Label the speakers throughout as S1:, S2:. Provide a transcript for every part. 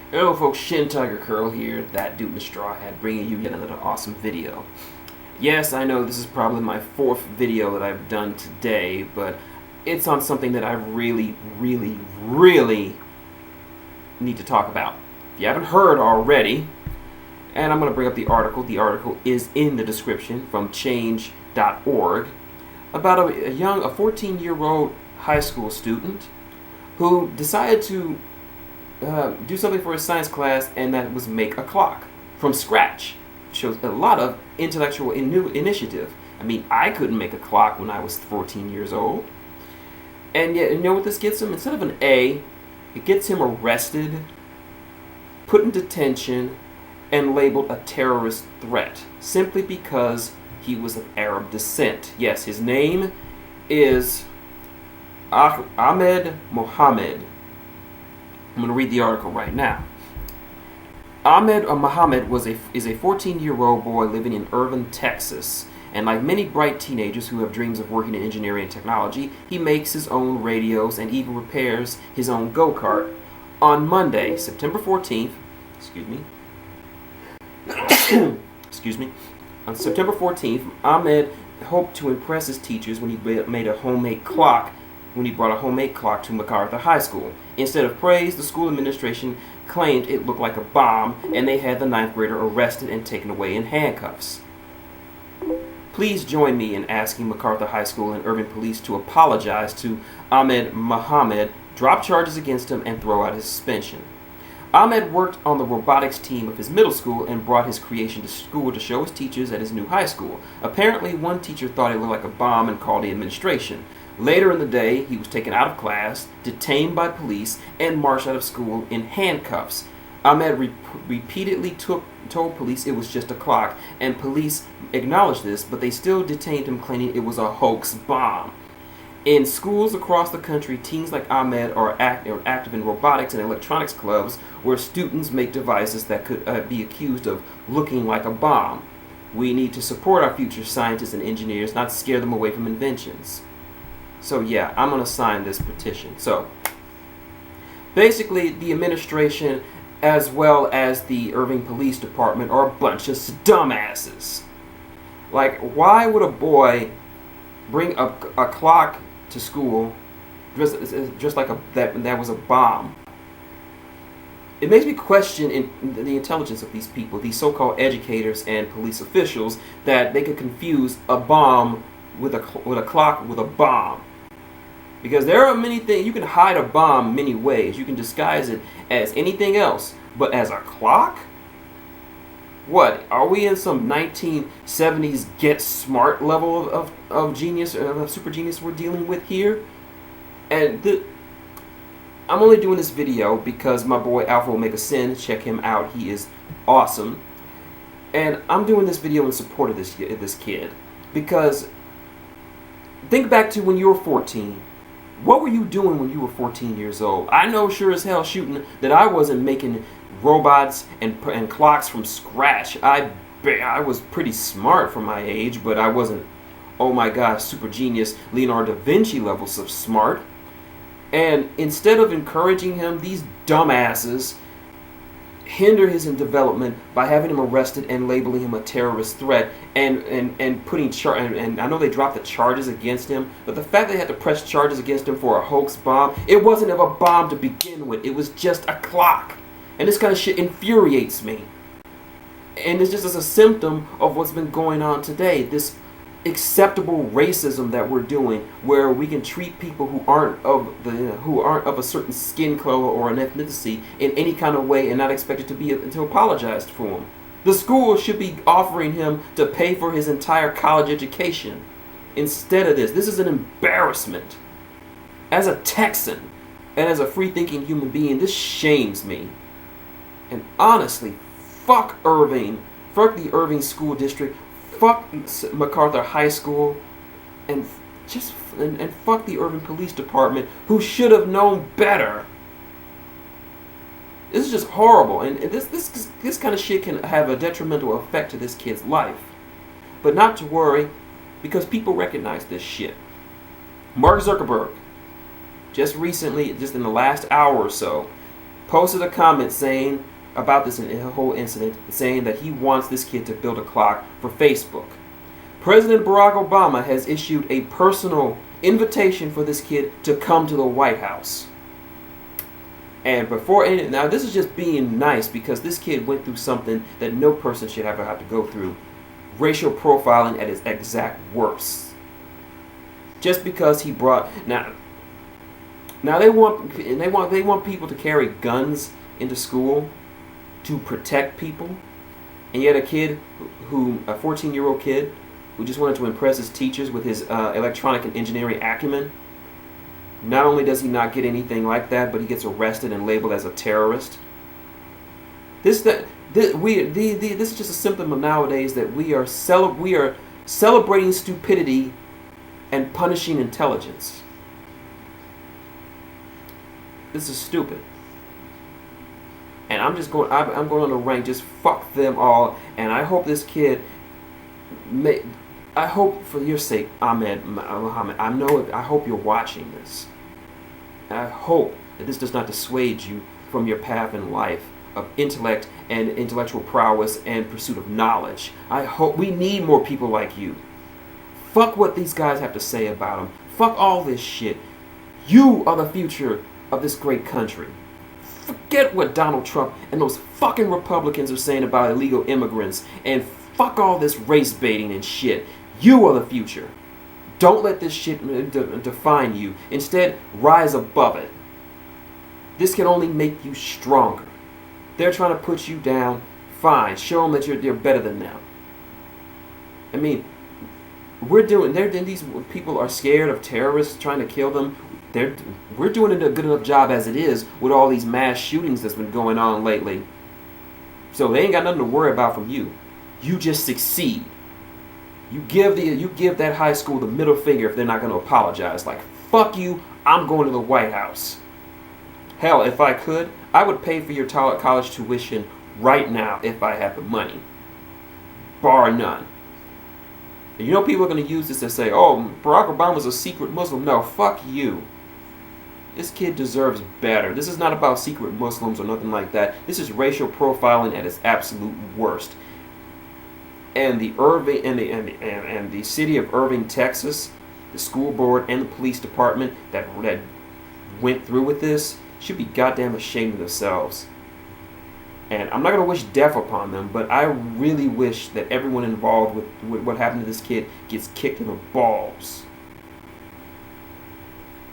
S1: Hello folks, shintigercurl here, that dude in the straw hat, bringing you yet another awesome video. Yes, I know this is probably my fourth video that I've done today, but it's on something that I really need to talk about. If you haven't heard already, and I'm going to bring up the article is in the description from change.org, about a 14-year-old high school student who decided to do something for his science class, and that was make a clock from scratch. Shows a lot of intellectual new initiative. I mean, I couldn't make a clock when I was 14 years old. And yet, you know what this gets him? Instead of an A, it gets him arrested, put in detention, and labeled a terrorist threat, simply because he was of Arab descent. Yes, his name is Ahmed Mohammed. I'm going to read the article right now. Ahmed Mohammed is a 14-year-old boy living in Irving, Texas. And like many bright teenagers who have dreams of working in engineering and technology, he makes his own radios and even repairs his own go-kart. On Monday, September 14th, on September 14th, Ahmed hoped to impress his teachers when he made a homemade clock when he brought a homemade clock to MacArthur High School. Instead of praise, the school administration claimed it looked like a bomb, and they had the 9th grader arrested and taken away in handcuffs. Please join me in asking MacArthur High School and Irving police to apologize to Ahmed Mohammed, drop charges against him, and throw out his suspension. Ahmed worked on the robotics team of his middle school and brought his creation to school to show his teachers at his new high school. Apparently, one teacher thought it looked like a bomb and called the administration. Later in the day, he was taken out of class, detained by police, and marched out of school in handcuffs. Ahmed repeatedly told police it was just a clock, and police acknowledged this, but they still detained him, claiming it was a hoax bomb. In schools across the country, teens like Ahmed are active in robotics and electronics clubs, where students make devices that could be accused of looking like a bomb. We need to support our future scientists and engineers, not scare them away from inventions. So yeah, I'm going to sign this petition. So basically, the administration as well as the Irving Police Department are a bunch of dumbasses. Like, why would a boy bring a clock to school just like that was a bomb? It makes me question the intelligence of these people, these so-called educators and police officials, that they could confuse a bomb with a clock with a bomb. Because there are many things, you can hide a bomb many ways. You can disguise it as anything else, but as a clock? What, are we in some 1970s get smart level of genius, of super genius we're dealing with here? And I'm only doing this video because my boy Alphaomegasin, check him out, he is awesome. And I'm doing this video in support of this kid, because think back to when you were 14. What were you doing when you were 14 years old? I know sure as hell shooting that I wasn't making robots and clocks from scratch. I was pretty smart for my age, but I wasn't, oh my gosh, super genius Leonardo da Vinci levels of smart. And instead of encouraging him, these dumbasses hinder his development by having him arrested and labeling him a terrorist threat and putting and I know they dropped the charges against him, but the fact they had to press charges against him for a hoax bomb, it wasn't of a bomb to begin with, it was just a clock. And this kind of shit infuriates me. And it's just as a symptom of what's been going on today, this acceptable racism that we're doing, where we can treat people who aren't of a certain skin color or an ethnicity in any kind of way and not expected to apologize for them. The school should be offering him to pay for his entire college education. Instead of this is an embarrassment. As a Texan and as a free-thinking human being, this shames me. And honestly, fuck Irving, fuck the Irving School District, fuck MacArthur High School, and fuck the Irving Police Department, who should have known better. This is just horrible, and this kind of shit can have a detrimental effect to this kid's life. But not to worry, because people recognize this shit. Mark Zuckerberg, just recently, just in the last hour or so, posted a comment saying about this whole incident, saying that he wants this kid to build a clock for Facebook. President Barack Obama has issued a personal invitation for this kid to come to the White House. And now this is just being nice, because this kid went through something that no person should ever have to go through. Racial profiling at its exact worst. Just because he brought now they want people to carry guns into school to protect people, and yet a 14-year-old kid who just wanted to impress his teachers with his electronic and engineering acumen, not only does he not get anything like that, but he gets arrested and labeled as a terrorist. This is just a symptom of nowadays that we are celebrating stupidity and punishing intelligence. This is stupid. And I'm going on the rank, just fuck them all. And I hope this kid, I hope for your sake, Muhammad, I hope you're watching this. I hope that this does not dissuade you from your path in life of intellect and intellectual prowess and pursuit of knowledge. I hope we need more people like you. Fuck what these guys have to say about them. Fuck all this shit. You are the future of this great country. Forget what Donald Trump and those fucking Republicans are saying about illegal immigrants, and fuck all this race baiting and shit. You are the future. Don't let this shit define you. Instead, rise above it. This can only make you stronger. They're trying to put you down. Fine. Show them that you're better than them. I mean, these people are scared of terrorists trying to kill them. We're doing a good enough job as it is with all these mass shootings that's been going on lately. So they ain't got nothing to worry about from you. You just succeed. You give that high school the middle finger if they're not going to apologize. Like, fuck you, I'm going to the White House. Hell, if I could, I would pay for your college tuition right now if I had the money. Bar none. And you know people are going to use this to say, oh, Barack Obama's a secret Muslim. No, fuck you. This kid deserves better. This is not about secret Muslims or nothing like that. This is racial profiling at its absolute worst. And the the city of Irving, Texas, the school board and the police department that went through with this should be goddamn ashamed of themselves. And I'm not going to wish death upon them, but I really wish that everyone involved with what happened to this kid gets kicked in the balls.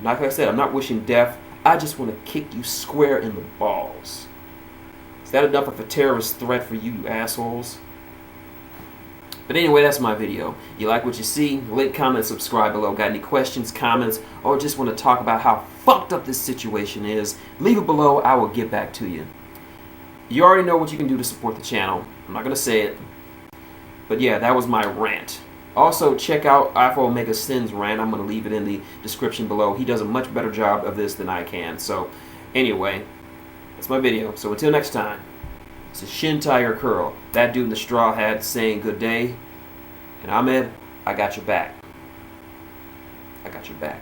S1: Like I said, I'm not wishing death. I just want to kick you square in the balls. Is that enough of a terrorist threat for you, you assholes? But anyway, that's my video. You like what you see? Like, comment, subscribe below. Got any questions, comments, or just want to talk about how fucked up this situation is? Leave it below. I will get back to you. You already know what you can do to support the channel. I'm not going to say it. But yeah, that was my rant. Also, check out Alphaomegasin's rant. I'm going to leave it in the description below. He does a much better job of this than I can. So, anyway, that's my video. So until next time, this is shintigercurl, that dude in the straw hat, saying good day. And Ahmed, I got your back. I got your back.